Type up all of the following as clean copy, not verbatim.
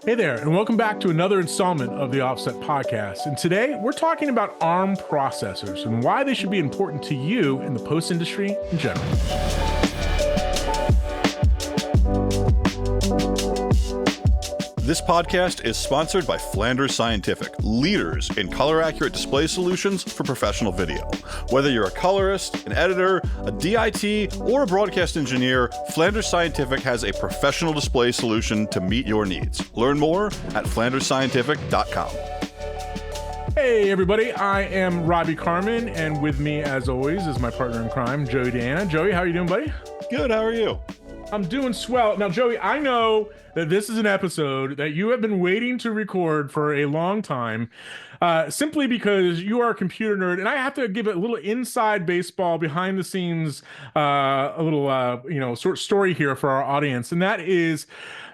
Hey there, and welcome back to another installment of the Offset Podcast. And today we're talking about ARM processors and why they should be important to you in the post industry in general. This podcast is sponsored by Flanders Scientific, leaders in color-accurate display solutions for professional video. Whether you're a colorist, an editor, a DIT, or a broadcast engineer, Flanders Scientific has a professional display solution to meet your needs. Learn more at flandersscientific.com. Hey everybody, I am Robbie Carmen, and with me as always is my partner in crime, Joey Diana. Joey, how are you doing, buddy? Good, how are you? I'm doing swell. Now, Joey, I know that this is an episode that you have been waiting to record for a long time, simply because you are a computer nerd, and I have to give it a little inside baseball, behind the scenes, a little, sort of story here for our audience, and that is,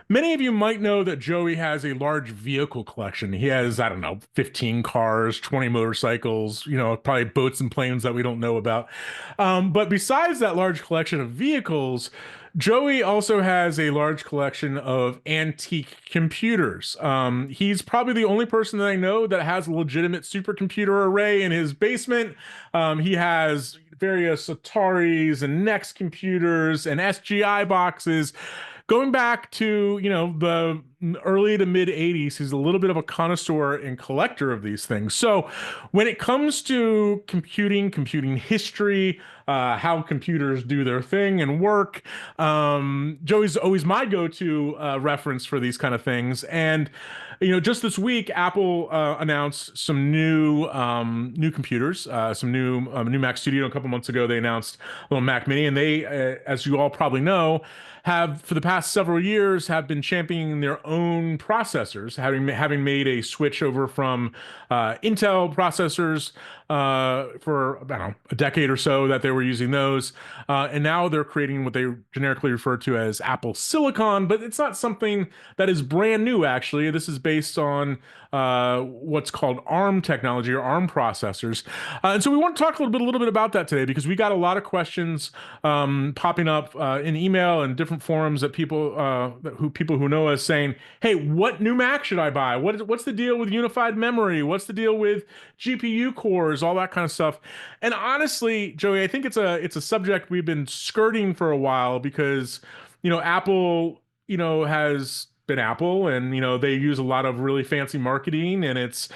many of you might know that Joey has a large vehicle collection. He has, 15 cars, 20 motorcycles, probably boats and planes that we don't know about. But besides that large collection of vehicles, Joey also has a large collection of antique computers. He's probably the only person that I know that has a legitimate supercomputer array in his basement. He has various Ataris and Next computers and SGI boxes. Going back to, the early to mid 80s, he's a little bit of a connoisseur and collector of these things. So when it comes to computing history, how computers do their thing and work, Joey's always my go-to reference for these kind of things. And just this week, Apple announced some new computers, some new Mac Studio. A couple months ago, they announced a little Mac Mini, and they, as you all probably know, have for the past several years have been championing their own processors, having made a switch over from Intel processors for a decade or so that they were using those, and now they're creating what they generically refer to as Apple Silicon, but it's not something that is brand new. Actually, this is based on what's called ARM technology or ARM processors, and so we want to talk a little bit about that today, because we got a lot of questions popping up in email and different forums that people who know us saying, "Hey, what new Mac should I buy? What's the deal with unified memory? What's the deal with GPU cores? All that kind of stuff." And honestly, Joey, I think it's a subject we've been skirting for a while, because Apple has been Apple, and they use a lot of really fancy marketing, and it's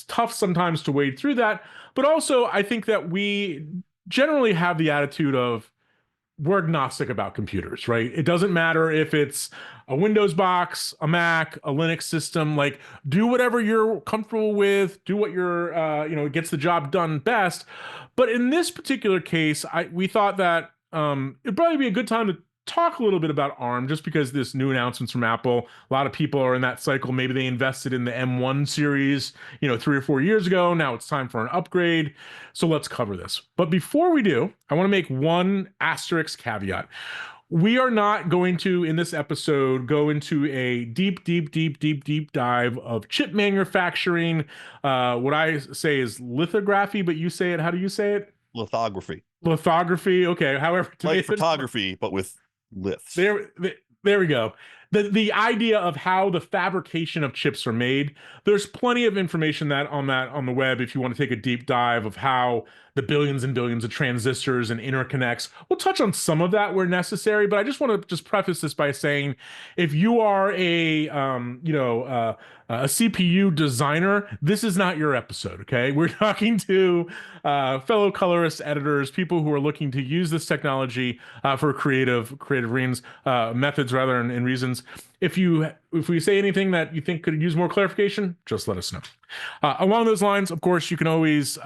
tough sometimes to wade through that. But also, I think that we generally have the attitude of, we're agnostic about computers, right? It doesn't matter if it's a Windows box, a Mac, a Linux system. Like, do whatever you're comfortable with, do what gets the job done best. But in this particular case, we thought that it'd probably be a good time to talk a little bit about ARM, just because this new announcements from Apple, a lot of people are in that cycle. Maybe they invested in the M1 series, 3 or 4 years ago. Now it's time for an upgrade. So let's cover this. But before we do, I want to make one asterisk caveat. We are not going to, in this episode, go into a deep dive of chip manufacturing. What I say is lithography, but you say it, how do you say it? Lithography. Lithography, okay. However, like photography, but with liths. There we go. The idea of how the fabrication of chips are made. There's plenty of information on the web if you want to take a deep dive of how the billions and billions of transistors and interconnects. We'll touch on some of that where necessary, but I just want to preface this by saying, if you are a CPU designer, this is not your episode, okay? We're talking to fellow colorists, editors, people who are looking to use this technology for creative reasons, methods rather, and reasons. If we say anything that you think could use more clarification, just let us know. Along those lines, of course, you can always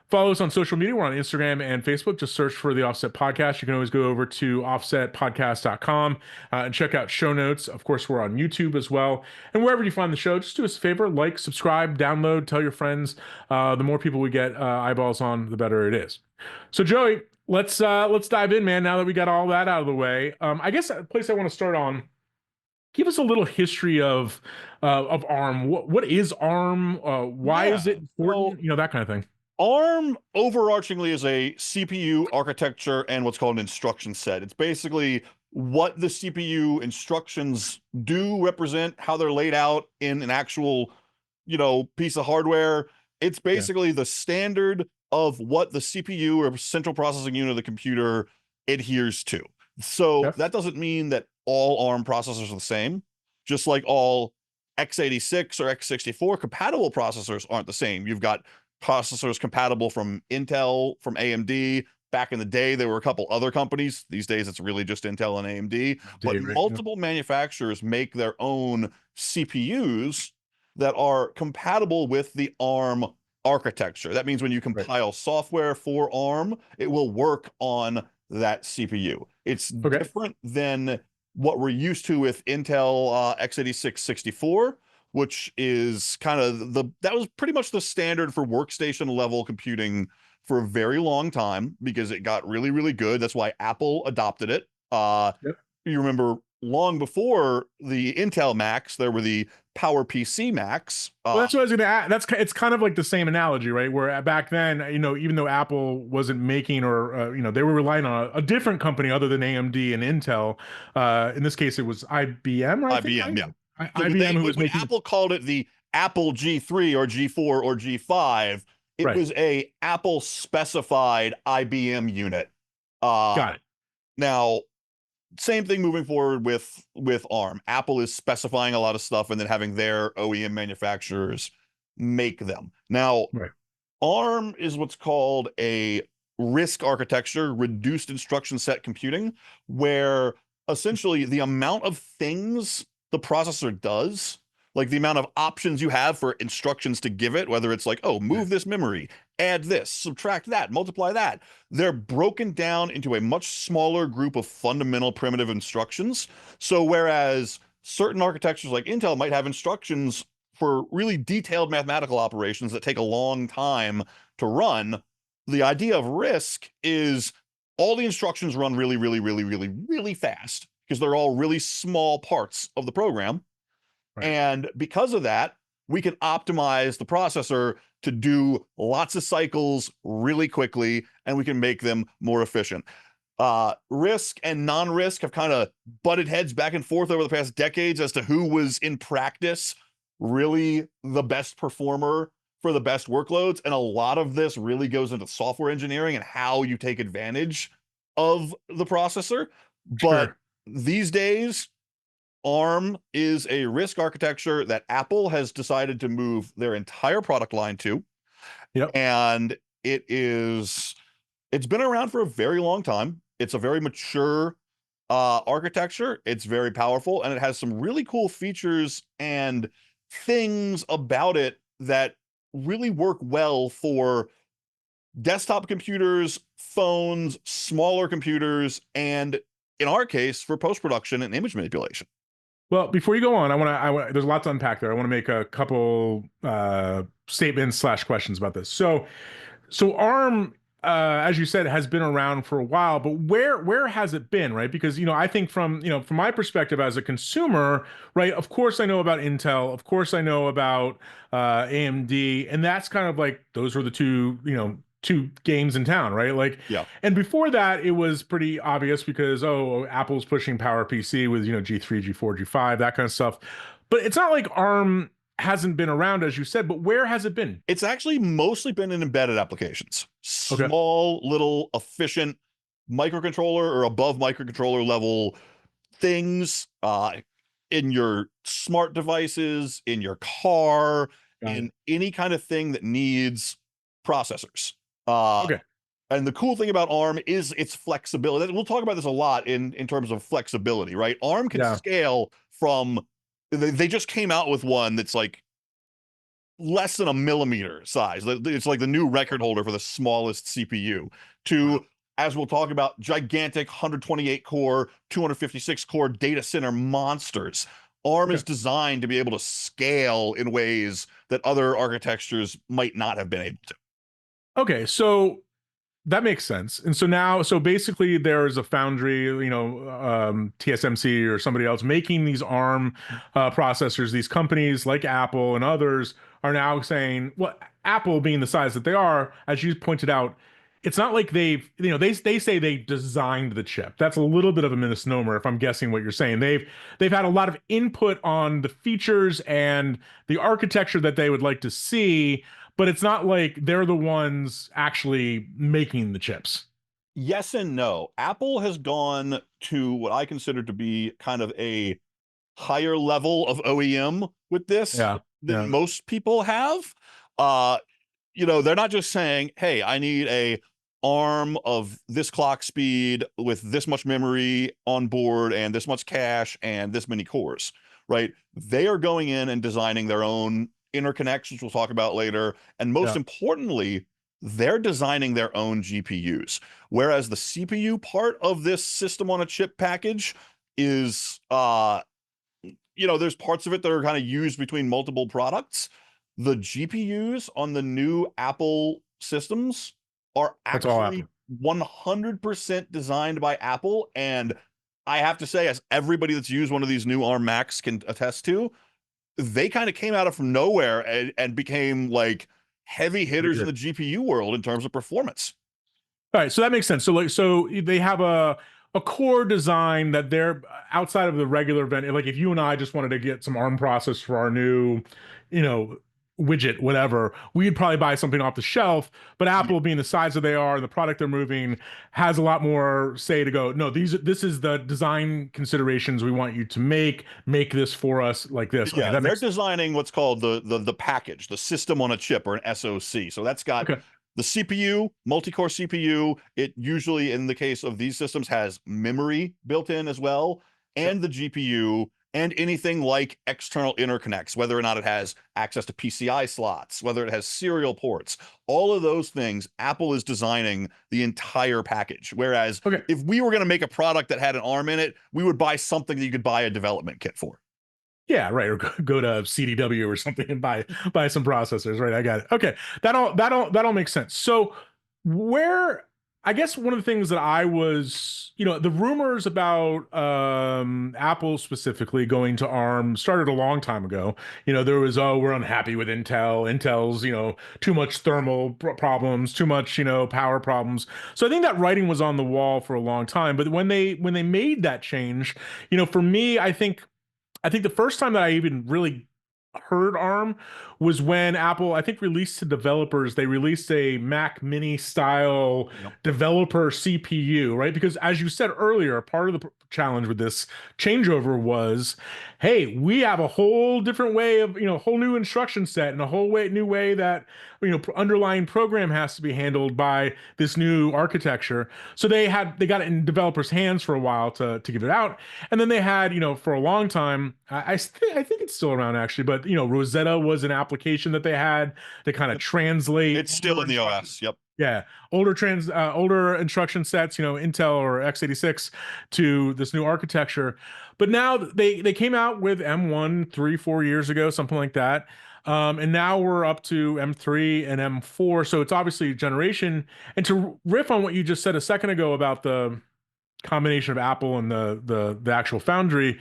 follow us on social media. We're on Instagram and Facebook. Just search for the Offset Podcast. You can always go over to offsetpodcast.com and check out show notes. Of course, we're on YouTube as well. And wherever you find the show, just do us a favor, like, subscribe, download, tell your friends. The more people we get eyeballs on, the better it is. So, Joey, let's dive in, man, now that we got all that out of the way. I guess the place I want to start on, give us a little history of ARM. What is ARM? Why is it important? That kind of thing. ARM overarchingly is a CPU architecture and what's called an instruction set. It's basically what the CPU instructions do represent, how they're laid out in an actual, piece of hardware. It's Yeah. basically the standard of what the CPU or central processing unit of the computer adheres to. So Okay. that doesn't mean that all ARM processors are the same, just like all x86 or x64 compatible processors aren't the same. You've got processors compatible from Intel, from AMD. Back in the day, there were a couple other companies. These days, it's really just Intel and AMD. But Right. Yeah. multiple manufacturers make their own CPUs that are compatible with the ARM architecture. That means when you Right. compile software for ARM, it will work on that CPU. It's Okay. different than what we're used to with Intel x86 64, which is kind of that was pretty much the standard for workstation level computing for a very long time because it got really, really good. That's why Apple adopted it. Yep. You remember long before the Intel Macs, there were the PowerPC Macs. Well, that's what I was going to add. It's kind of like the same analogy, right? Where back then, even though Apple wasn't making or they were relying on a different company other than AMD and Intel. In this case, it was IBM, I think, IBM, right? yeah. So IBM who was when making. Apple called it the Apple G3 or G4 or G5, it Right. was a Apple specified IBM unit. Uh, Got it. Now, same thing moving forward with ARM. Apple is specifying a lot of stuff and then having their OEM manufacturers make them. Now, Right. ARM is what's called a RISC architecture, reduced instruction set computing, where essentially the amount of things the processor does, like the amount of options you have for instructions to give it, whether it's like, oh, Yeah. move this memory, add this, subtract that, multiply that, they're broken down into a much smaller group of fundamental primitive instructions. So whereas certain architectures like Intel might have instructions for really detailed mathematical operations that take a long time to run, the idea of RISC is all the instructions run really, really, really, really, really fast because they're all really small parts of the program. Right. And because of that, we can optimize the processor to do lots of cycles really quickly, and we can make them more efficient. RISC and non-RISC have kind of butted heads back and forth over the past decades as to who was in practice really the best performer for the best workloads. And a lot of this really goes into software engineering and how you take advantage of the processor. But Sure. these days, ARM is a RISC architecture that Apple has decided to move their entire product line to. Yep. And it's been around for a very long time. It's a very mature architecture. It's very powerful, and it has some really cool features and things about it that really work well for desktop computers, phones, smaller computers, and in our case, for post-production and image manipulation. Well, before you go on, there's a lot to unpack there. I want to make a couple statements slash questions about this. So ARM, as you said, has been around for a while, but where has it been, right? Because I think from my perspective as a consumer, right? Of course, I know about Intel. Of course, I know about AMD, and that's kind of like those were the two games in town, right? Like, Yeah. and before that, it was pretty obvious because Apple's pushing PowerPC with G3, G4, G5, that kind of stuff. But it's not like ARM hasn't been around, as you said, but where has it been? It's actually mostly been in embedded applications, Okay. small, little, efficient microcontroller or above microcontroller level things in your smart devices, in your car, Got it. in any kind of thing that needs processors. Uh, Okay. and the cool thing about ARM is its flexibility. We'll talk about this a lot in terms of flexibility, right? ARM can Yeah. scale from, they just came out with one that's like less than a millimeter size. It's like the new record holder for the smallest CPU to, as we'll talk about, gigantic 128 core, 256 core data center monsters. ARM Okay. is designed to be able to scale in ways that other architectures might not have been able to. Okay. So that makes sense. And so basically there's a foundry, TSMC or somebody else making these ARM processors. These companies like Apple and others are now saying, well, Apple being the size that they are, as you pointed out, it's not like they've, they say they designed the chip. That's a little bit of a misnomer if I'm guessing what you're saying. They've had a lot of input on the features and the architecture that they would like to see, but it's not like they're the ones actually making the chips. Yes and no. Apple has gone to what I consider to be kind of a higher level of OEM with this Yeah. than Yeah. most people have. Uh, they're not just saying, "Hey, I need a ARM of this clock speed with this much memory on board and this much cache and this many cores," right? They are going in and designing their own interconnects, which we'll talk about later, and most Yeah. importantly, they're designing their own GPUs. Whereas the CPU part of this system on a chip package is there's parts of it that are kind of used between multiple products. The GPUs on the new Apple systems are That's all actually Apple. 100% designed by Apple. And I have to say, as everybody that's used one of these new ARM Macs can attest to, they kind of came out of from nowhere and became like heavy hitters in the GPU world in terms of performance. All right, so that makes sense. So they have a core design that they're outside of the regular vendor. Like if you and I just wanted to get some ARM process for our new, you know, widget, whatever, we'd probably buy something off the shelf. But Apple, being the size that they are and the product they're moving, has a lot more say to go. No, this is the design considerations we want you to make this for us like this. Okay, Yeah, that they're makes designing what's called the package, the system on a chip or an SoC. So that's got okay. the CPU, multi-core CPU. It usually, in the case of these systems, has memory built in as well, and the GPU, and anything like external interconnects, whether or not it has access to PCI slots, whether it has serial ports, all of those things, Apple is designing the entire package. Whereas Okay. if we were going to make a product that had an ARM in it, we would buy something that you could buy a development kit for. Yeah, right. Or go to CDW or something and buy some processors. Right. I got it. Okay. That all makes sense. So where I guess one of the things that I was, the rumors about Apple specifically going to ARM started a long time ago. There was, oh, we're unhappy with Intel. Intel's, too much thermal problems, too much, power problems. So I think that writing was on the wall for a long time. But when they made that change, for me, I think the first time that I even really heard ARM was when Apple, I think, released to developers, they released a Mac Mini style developer CPU, right? Because as you said earlier, part of the challenge with this changeover was, hey, we have a whole different way of, whole new instruction set and a whole new way that, underlying program has to be handled by this new architecture. So they got it in developers' hands for a while to give it out. And then they had, for a long time, I think it's still around actually, but Rosetta was an application that they had to kind of translate. It's still in the OS. Yep. Yeah, older instruction sets, Intel or x86 to this new architecture. But now they came out with M1 3-4 years ago, something like that. And now we're up to M3 and M4. So it's obviously a generation. And to riff on what you just said a second ago about the combination of Apple and the actual foundry,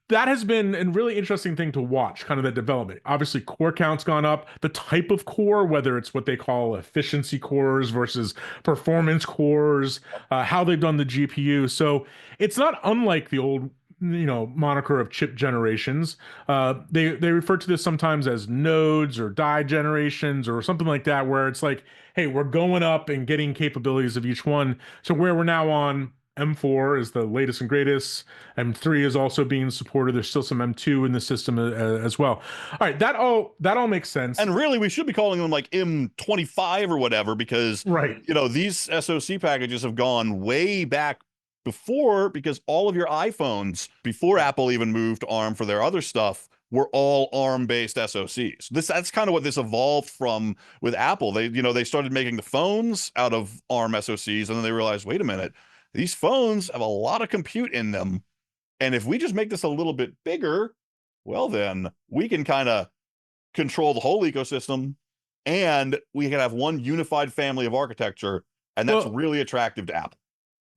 that has been a really interesting thing to watch, kind of the development. Obviously, core count's gone up. The type of core, whether it's what they call efficiency cores versus performance cores, how they've done the GPU. So it's not unlike the old moniker of chip generations. They refer to this sometimes as nodes or die generations or something like that, where it's like, hey, we're going up and getting capabilities of each one. So where we're now on M4 is the latest and greatest. M3 is also being supported. There's still some M2 in the system as well. All right, that all makes sense. And really, we should be calling them like M25 or whatever, because right, these SoC packages have gone way back before, because all of your iPhones, before Apple even moved to ARM for their other stuff, were all ARM-based SoCs. That's kind of what this evolved from with Apple. They started making the phones out of ARM SoCs, and then they realized, wait a minute, these phones have a lot of compute in them, and if we just make this a little bit bigger, well, then we can kind of control the whole ecosystem, and we can have one unified family of architecture, and that's really attractive to Apple.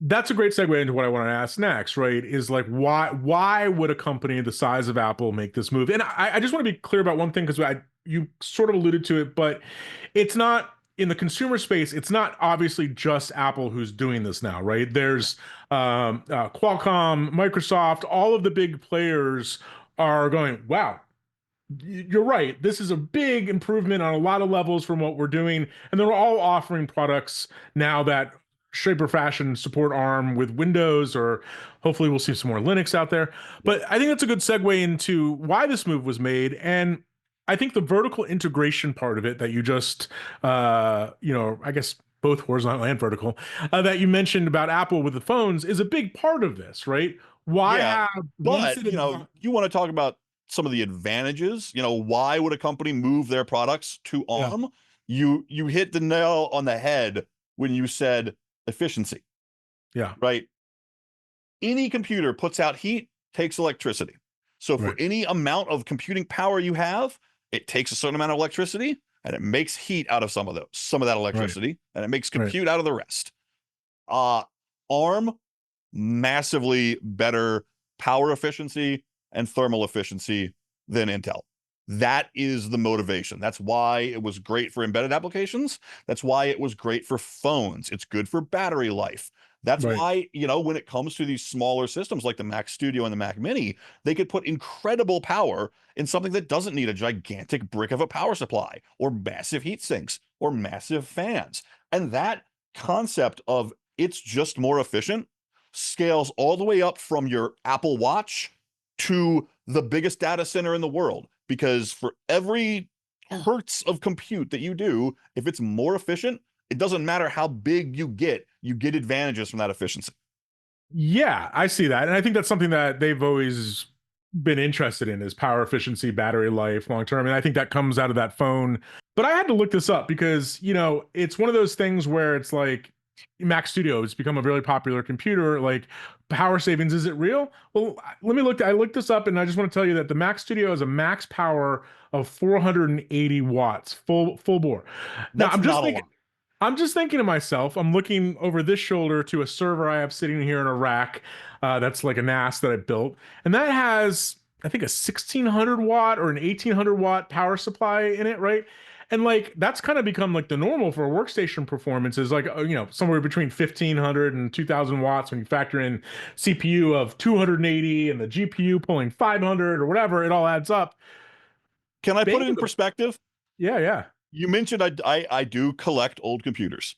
That's a great segue into what I want to ask next, right? Is like, why would a company the size of Apple make this move? And I just want to be clear about one thing, because you sort of alluded to it, but it's not in the consumer space, it's not obviously just Apple who's doing this now, right? There's Qualcomm, Microsoft, all of the big players are going, wow, you're right. This is a big improvement on a lot of levels from what we're doing. And they're all offering products now that shape or fashion support ARM with Windows, or hopefully we'll see some more Linux out there. But I think that's a good segue into why this move was made. And I think the vertical integration part of it that you just, I guess both horizontal and vertical, that you mentioned about Apple with the phones is a big part of this, right? Why Yeah, have once but it you want to talk about some of the advantages. Why would a company move their products to yeah, ARM? You hit the nail on the head when you said efficiency, yeah, right? Any computer puts out heat, takes electricity. So for right, any amount of computing power you have, it takes a certain amount of electricity and it makes heat out of some of that right, electricity, and it makes right. compute out of the rest. ARM, massively better power efficiency and thermal efficiency than Intel. That is the motivation. That's why it was great for embedded applications. That's why it was great for phones. It's good for battery life. That's Right. why, when it comes to these smaller systems like the Mac Studio and the Mac Mini, they could put incredible power in something that doesn't need a gigantic brick of a power supply or massive heat sinks or massive fans. And that concept of it's just more efficient scales all the way up from your Apple Watch to the biggest data center in the world. Because for every hertz of compute that you do, if it's more efficient, it doesn't matter how big you get advantages from that efficiency. Yeah, I see that. And I think that's something that they've always been interested in is power efficiency, battery life, long term. And I think that comes out of that phone. But I had to look this up because, it's one of those things where it's like Mac Studio has become a really popular computer. Like power savings, is it real? Well, I looked this up and I just want to tell you that the Mac Studio has a max power of 480 watts, full bore. Now That's not a lot. I'm just thinking to myself, I'm looking over this shoulder to a server I have sitting here in a rack. That's like a NAS that I built. And that has, I think, a 1600 watt or an 1800 watt power supply in it, right? And like that's kind of become like the normal for workstation performance is like, somewhere between 1500 and 2000 watts when you factor in CPU of 280 and the GPU pulling 500 or whatever, it all adds up. Can I put it in Bang. perspective? Yeah, yeah. You mentioned I do collect old computers.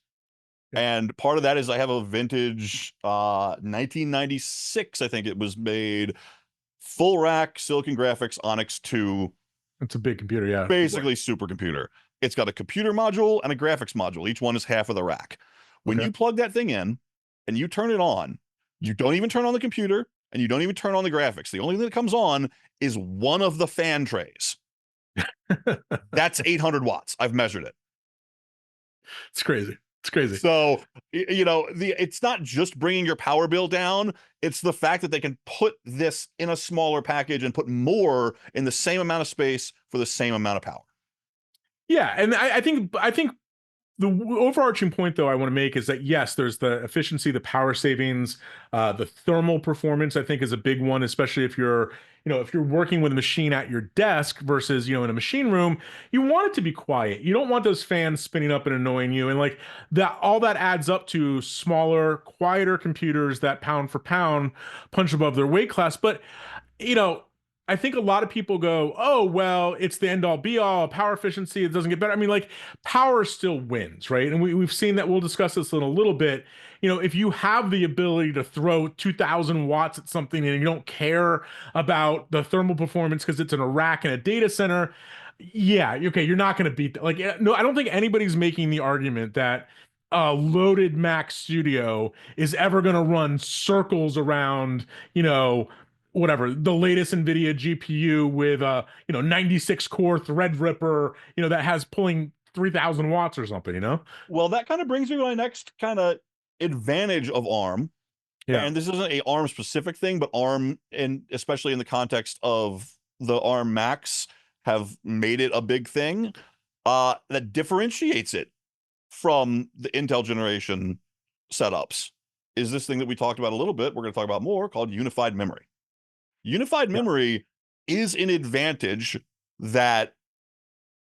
Yeah. And part of that is I have a vintage 1996, I think it was made, full rack Silicon Graphics Onyx 2, It's a big computer, yeah. basically supercomputer. It's got a computer module and a graphics module. Each one is half of the rack. When Okay. you plug that thing in and you turn it on, you don't even turn on the computer and you don't even turn on the graphics. The only thing that comes on is one of the fan trays. That's 800 watts. I've measured it. It's crazy. It's crazy. So, it's not just bringing your power bill down. It's the fact that they can put this in a smaller package and put more in the same amount of space for the same amount of power. Yeah, and I think the overarching point though I want to make is that yes, there's the efficiency, the power savings, the thermal performance. I think is a big one, especially if you're working with a machine at your desk versus in a machine room. You want it to be quiet. You don't want those fans spinning up and annoying you. And like that, all that adds up to smaller, quieter computers that pound for pound punch above their weight class. But I think a lot of people go, oh, well, it's the end all be all, power efficiency, it doesn't get better. I mean, like, power still wins, right? And we've seen that. We'll discuss this in a little bit. If you have the ability to throw 2000 watts at something and you don't care about the thermal performance because it's in a rack in a data center, yeah, okay, you're not going to beat that. Like, no, I don't think anybody's making the argument that a loaded Mac Studio is ever going to run circles around, whatever the latest NVIDIA GPU with 96 core Threadripper, that has pulling 3000 watts or something. Well, that kind of brings me to my next kind of advantage of ARM. Yeah. And this isn't a ARM specific thing, but ARM, and especially in the context of the ARM Macs, have made it a big thing that differentiates it from the Intel generation setups. Is this thing that we talked about a little bit, we're going to talk about more, called unified memory. Unified memory is an advantage that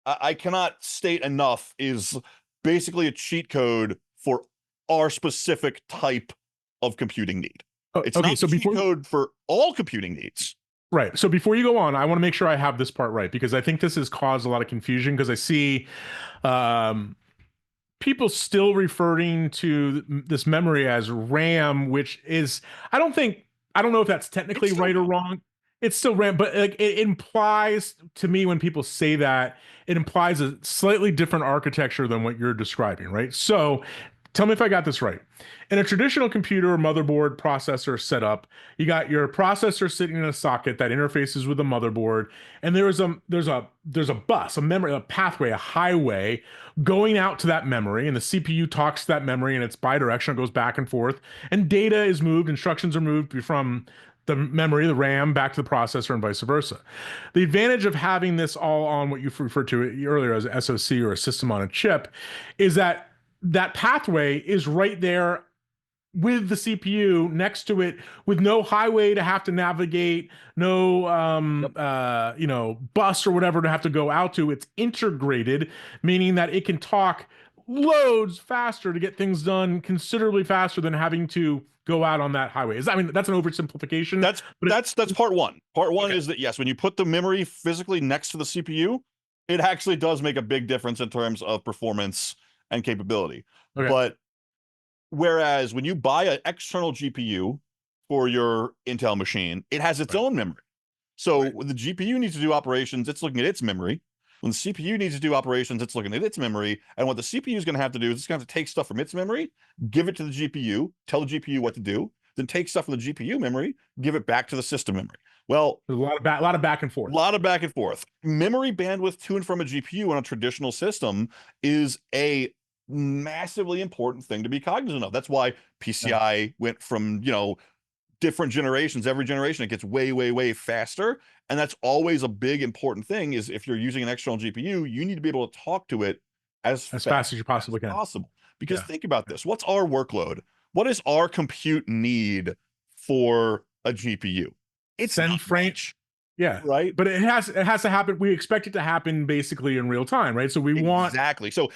I cannot state enough is basically a cheat code for our specific type of computing need. It's Okay, not so a cheat code for all computing needs. right. So before you go on, I want to make sure I have this part right because I think this has caused a lot of confusion because I see um, people still referring to this memory as RAM, which is, I don't know if that's technically right or wrong. It's still RAM, but like it implies to me when people say that, it implies a slightly different architecture than what you're describing, right? So tell me if I got this right. In a traditional computer or motherboard processor setup, you got your processor sitting in a socket that interfaces with the motherboard, and there's a bus, a memory, a pathway, a highway going out to that memory, and the CPU talks to that memory, and it's bidirectional, it goes back and forth, and data is moved, instructions are moved from the memory, the RAM, back to the processor, and vice versa. The advantage of having this all on what you referred to earlier as a SoC or a system on a chip is that that pathway is right there with the CPU next to it, with no highway to have to navigate, no bus or whatever to have to go out to. It's integrated, meaning that it can talk loads faster to get things done considerably faster than having to go out on that highway. I mean, that's an oversimplification. That's part one. Part one is that yes, when you put the memory physically next to the CPU, it actually does make a big difference in terms of performance and capability. Okay. But whereas when you buy an external GPU for your Intel machine, it has its own memory. So when the GPU needs to do operations, it's looking at its memory. When the CPU needs to do operations, it's looking at its memory. And what the CPU is going to have to do is it's going to have to take stuff from its memory, give it to the GPU, tell the GPU what to do, then take stuff from the GPU memory, give it back to the system memory. Well, there's a lot of back and forth. A lot of back and forth. Memory bandwidth to and from a GPU on a traditional system is a massively important thing to be cognizant of. That's why PCI went from, different generations. Every generation it gets way, way, way faster. And that's always a big important thing is if you're using an external GPU, you need to be able to talk to it as fast as you possibly can. Because think about this. What's our workload? What is our compute need for a GPU? It's send frames. Yeah. Right. But it has to happen. We expect it to happen basically in real time, right? So we want exactly. So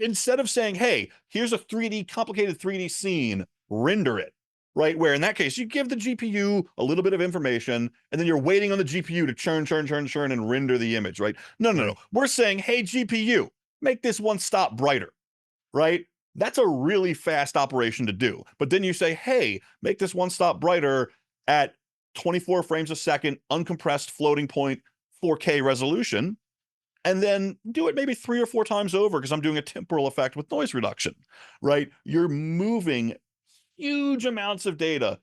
instead of saying, hey, here's a complicated 3D scene, render it. Right. Where in that case, you give the GPU a little bit of information and then you're waiting on the GPU to churn and render the image. Right. No. We're saying, hey, GPU, make this one stop brighter. Right. That's a really fast operation to do. But then you say, hey, make this one stop brighter at 24 frames a second, uncompressed floating point, 4K resolution, and then do it maybe 3 or 4 times over because I'm doing a temporal effect with noise reduction, right? You're moving huge amounts of data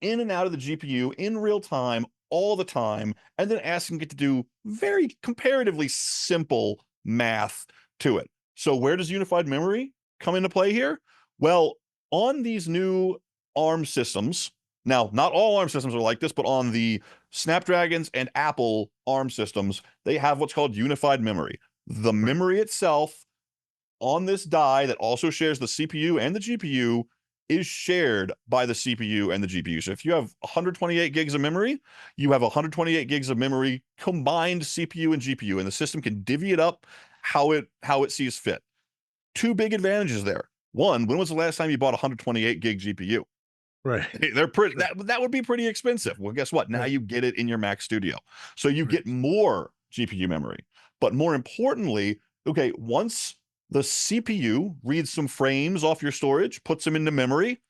in and out of the GPU in real time all the time, and then asking it to do very comparatively simple math to it. So where does unified memory come into play here? Well, on these new ARM systems, now, not all ARM systems are like this, but on the Snapdragons and Apple ARM systems, they have what's called unified memory. The memory itself on this die that also shares the CPU and the GPU is shared by the CPU and the GPU. So if you have 128 gigs of memory, you have 128 gigs of memory combined CPU and GPU, and the system can divvy it up how it sees fit. 2 big advantages there. One, when was the last time you bought a 128 gig GPU? Right. They're pretty that would be pretty expensive. Well, guess what? Now you get it in your Mac Studio. So you get more GPU memory. But more importantly, okay, once the CPU reads some frames off your storage, puts them into memory,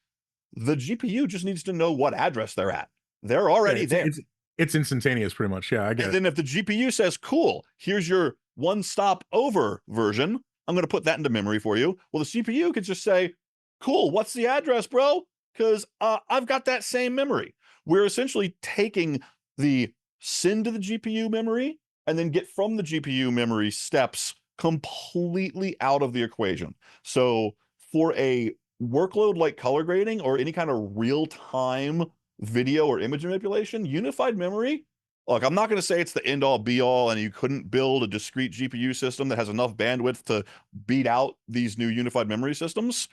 the GPU just needs to know what address they're at. They're already there. It's instantaneous pretty much. Yeah, I get it. And then if the GPU says, cool, here's your one stop over version, I'm going to put that into memory for you. Well, the CPU could just say, cool, what's the address, bro? Because I've got that same memory. We're essentially taking the send to the GPU memory and then get from the GPU memory steps completely out of the equation. So for a workload like color grading or any kind of real-time video or image manipulation, unified memory, look, I'm not going to say it's the end-all be-all and you couldn't build a discrete GPU system that has enough bandwidth to beat out these new unified memory systems.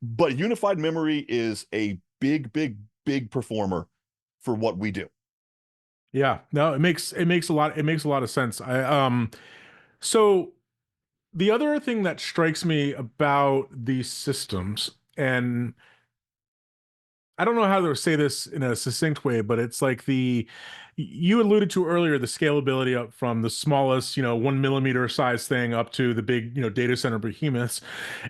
But unified memory is a big performer for what we do. Yeah, no, it makes a lot of sense. So the other thing that strikes me about these systems, and I don't know how to say this in a succinct way, but it's like you alluded to earlier the scalability up from the smallest, 1 millimeter size thing up to the big, data center behemoths.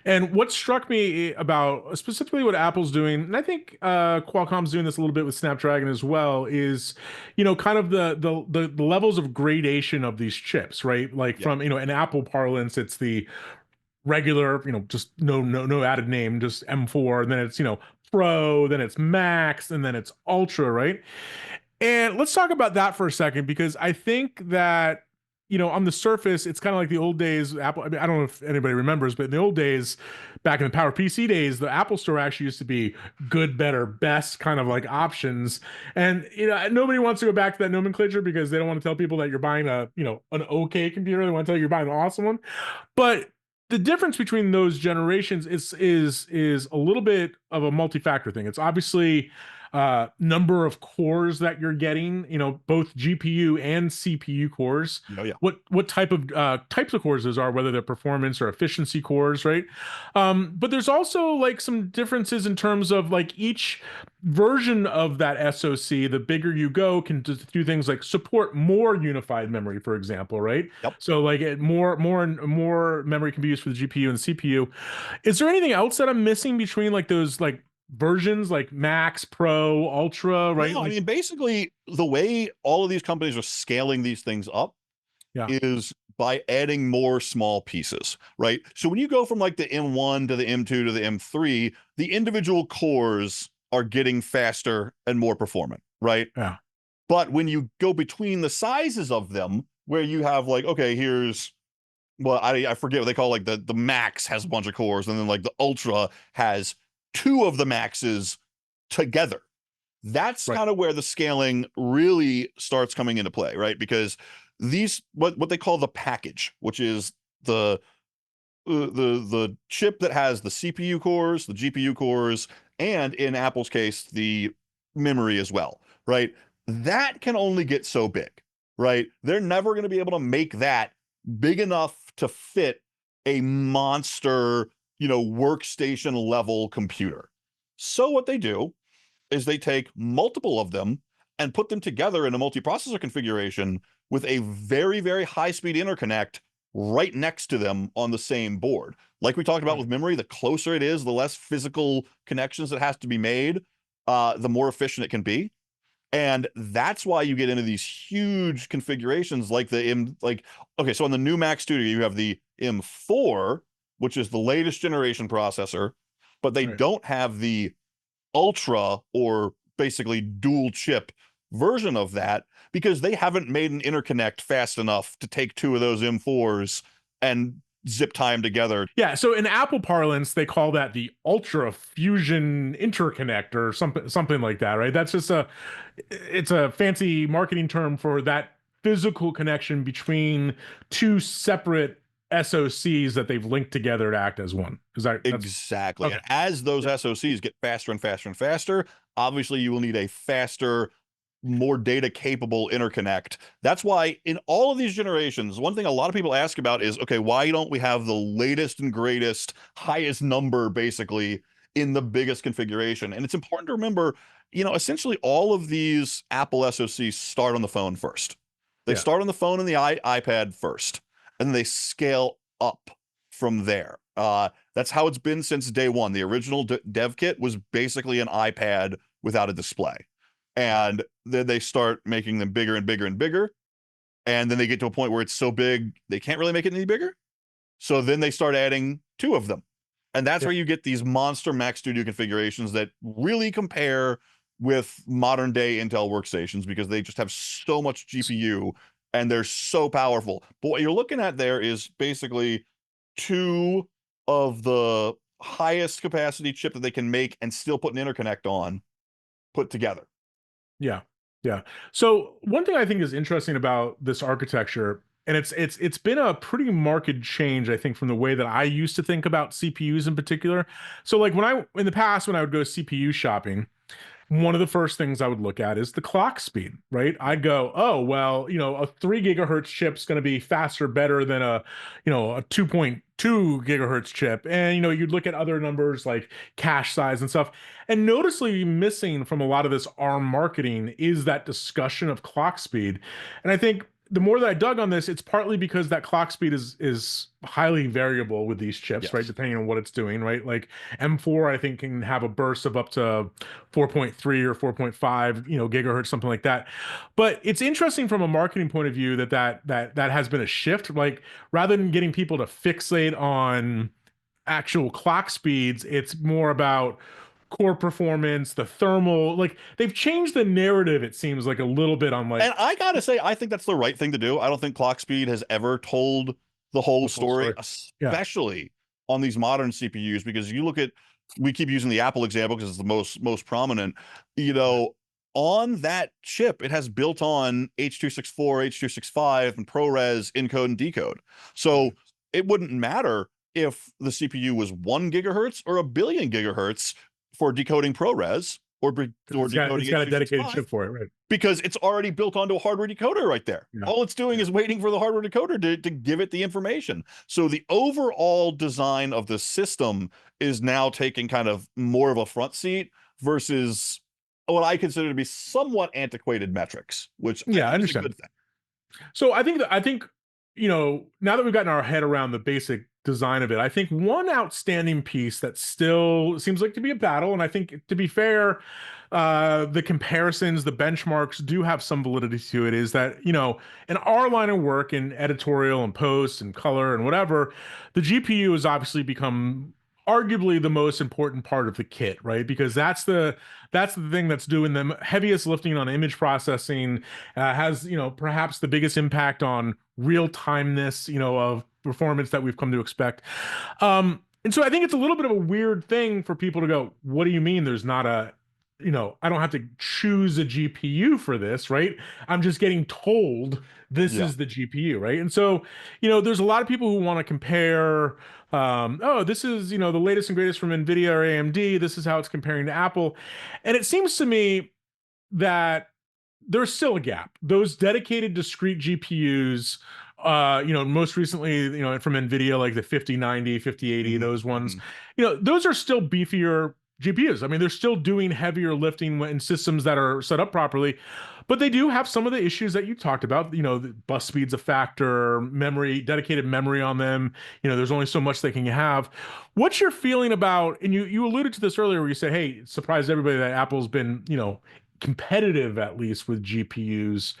And what struck me about specifically what Apple's doing, and I think Qualcomm's doing this a little bit with Snapdragon as well, is kind of the levels of gradation of these chips, right? Like Yeah. from in Apple parlance, it's the regular, just no added name, just M4, and then it's Pro, then it's Max, and then it's Ultra, right? And let's talk about that for a second because I think that on the surface, it's kind of like the old days. Apple. I mean, I don't know if anybody remembers, but in the old days, back in the Power PC days, the Apple Store actually used to be good, better, best kind of like options. And nobody wants to go back to that nomenclature because they don't want to tell people that you're buying a an okay computer. They want to tell you you're buying an awesome one. But the difference between those generations is a little bit of a multi-factor thing. It's obviously number of cores that you're getting, both GPU and CPU cores. Oh yeah. What type of types of cores those are, whether they're performance or efficiency cores, right? But there's also like some differences in terms of like each version of that SoC, the bigger you go, can do things like support more unified memory, for example, right? Yep. So like more memory can be used for the GPU and the CPU. Is there anything else that I'm missing between like those like versions like Max, Pro, Ultra, right? No, I Like, mean, basically, the way all of these companies are scaling these things up yeah, is by adding more small pieces, right? So when you go from like the M1 to the M2 to the M3, the individual cores are getting faster and more performant, right? yeah, But when you go between the sizes of them, where you have like, okay, here's well, I forget what they call like the Max has a bunch of cores, and then like the Ultra has two of the Maxes together. That's right, kind of where the scaling really starts coming into play, right? Because these what they call the package, which is the chip that has the CPU cores, the GPU cores, and in Apple's case, the memory as well, right? That can only get so big, right? They're never going to be able to make that big enough to fit a monster, workstation level computer. So what they do is they take multiple of them and put them together in a multiprocessor configuration with a very, very high speed interconnect right next to them on the same board. Like we talked about right. with memory, the closer it is, the less physical connections that has to be made, the more efficient it can be. And that's why you get into these huge configurations like okay, so on the new Mac Studio, you have the M4, which is the latest generation processor, but they Right. don't have the Ultra or basically dual chip version of that because they haven't made an interconnect fast enough to take two of those M4s and zip tie them together. Yeah, so in Apple parlance, they call that the Ultra Fusion Interconnect or something like that, right? That's just it's a fancy marketing term for that physical connection between two separate SoCs that they've linked together to act as one. That's Exactly. okay? And as those SoCs get faster and faster and faster, obviously you will need a faster, more data capable interconnect. That's why in all of these generations, one thing a lot of people ask about is, okay, why don't we have the latest and greatest, highest number basically in the biggest configuration? And it's important to remember, essentially all of these Apple SoCs start on the phone first. They Yeah, start on the phone and the iPad first, and they scale up from there. That's how it's been since day one. The original dev kit was basically an iPad without a display. And then they start making them bigger and bigger and bigger. And then they get to a point where it's so big, they can't really make it any bigger. So then they start adding two of them. And that's yeah. where you get these monster Mac Studio configurations that really compare with modern day Intel workstations because they just have so much GPU and they're so powerful. But what you're looking at there is basically two of the highest capacity chip that they can make and still put an interconnect on put together. Yeah. Yeah. So one thing I think is interesting about this architecture, and it's been a pretty marked change, I think, from the way that I used to think about CPUs in particular. So like in the past when I would go CPU shopping, one of the first things I would look at is the clock speed, right? I'd go, oh, well, a 3 gigahertz chip's going to be faster, better than a 2.2 gigahertz chip. And, you'd look at other numbers like cache size and stuff. And noticeably missing from a lot of this ARM marketing is that discussion of clock speed. And I think the more that I dug on this, it's partly because that clock speed is highly variable with these chips, right? Yes. Depending on what it's doing, right? Like M4, I think, can have a burst of up to 4.3 or 4.5, gigahertz, something like that. But it's interesting from a marketing point of view that has been a shift. Like rather than getting people to fixate on actual clock speeds, it's more about core performance, the thermal. Like they've changed the narrative, it seems like a little bit on like And I gotta say, I think that's the right thing to do. I don't think clock speed has ever told the whole story, Yeah. especially on these modern CPUs, because we keep using the Apple example because it's the most prominent. On that chip, it has built on H.264, H.265, and ProRes encode and decode. So it wouldn't matter if the CPU was 1 gigahertz or a billion gigahertz for decoding ProRes or decoding It's got a dedicated H.265, chip for it, right? because it's already built onto a hardware decoder right there. Yeah. All it's doing is waiting for the hardware decoder to give it the information. So the overall design of the system is now taking kind of more of a front seat versus what I consider to be somewhat antiquated metrics, which Yeah, I think is a understand. good thing. So I think now that we've gotten our head around the basic design of it, I think one outstanding piece that still seems like to be a battle, and I think to be fair, the comparisons, the benchmarks do have some validity to it, is that, in our line of work in editorial and post and color and whatever, the GPU has obviously become arguably the most important part of the kit, right? Because that's the thing that's doing the heaviest lifting on image processing, has, perhaps the biggest impact on real timeness, of performance that we've come to expect. And so I think it's a little bit of a weird thing for people to go, what do you mean there's not I don't have to choose a GPU for this, right? I'm just getting told this is the GPU, right? And so, there's a lot of people who want to compare, oh, this is, the latest and greatest from NVIDIA or AMD. This is how it's comparing to Apple. And it seems to me that there's still a gap. Those dedicated discrete GPUs, most recently, from NVIDIA, like the 5090, 5080, those ones, those are still beefier GPUs. I mean, they're still doing heavier lifting in systems that are set up properly, but they do have some of the issues that you talked about. The bus speed's a factor, memory, dedicated memory on them. There's only so much they can have. What's your feeling about, and you alluded to this earlier where you said, hey, it surprised everybody that Apple's been, competitive at least with GPUs.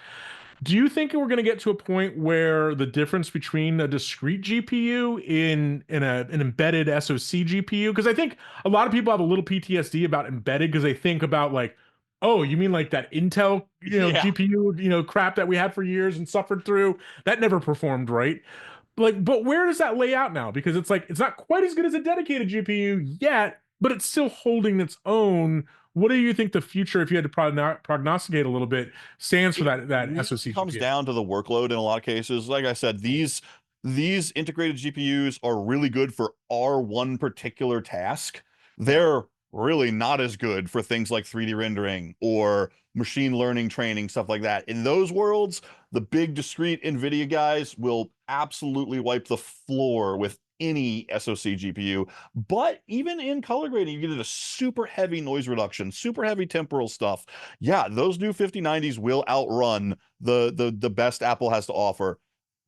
Do you think we're going to get to a point where the difference between a discrete GPU in an embedded SoC GPU? Because I think a lot of people have a little PTSD about embedded because they think about like, oh, you mean like that Intel, GPU, crap that we had for years and suffered through? That never performed right. Like, but where does that lay out now? Because it's like, it's not quite as good as a dedicated GPU yet, but it's still holding its own. What do you think the future, if you had to prognosticate a little bit, stands for that SoC? Comes GPU? down to the workload in a lot of cases. Like I said, these integrated GPUs are really good for our one particular task. They're really not as good for things like 3D rendering or machine learning training, stuff like that. In those worlds, the big discrete NVIDIA guys will absolutely wipe the floor with any SoC GPU. But even in color grading, you get a super heavy noise reduction, super heavy temporal stuff. Yeah, those new 5090s will outrun the best Apple has to offer.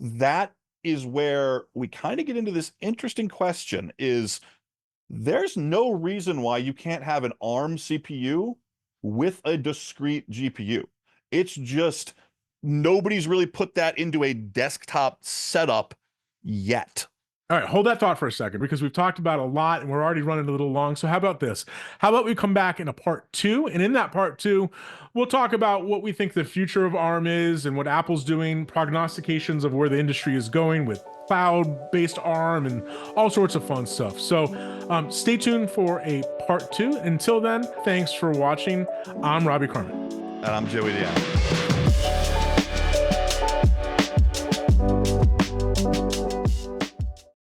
That is where we kind of get into this interesting question: is there's no reason why you can't have an ARM CPU with a discrete GPU. It's just nobody's really put that into a desktop setup yet. All right, hold that thought for a second, because we've talked about a lot and we're already running a little long. So how about this? How about we come back in a part 2? And in that part 2, we'll talk about what we think the future of ARM is and what Apple's doing, prognostications of where the industry is going with cloud-based ARM and all sorts of fun stuff. So stay tuned for a part 2. Until then, thanks for watching. I'm Robbie Carmen. And I'm Joey Deanna.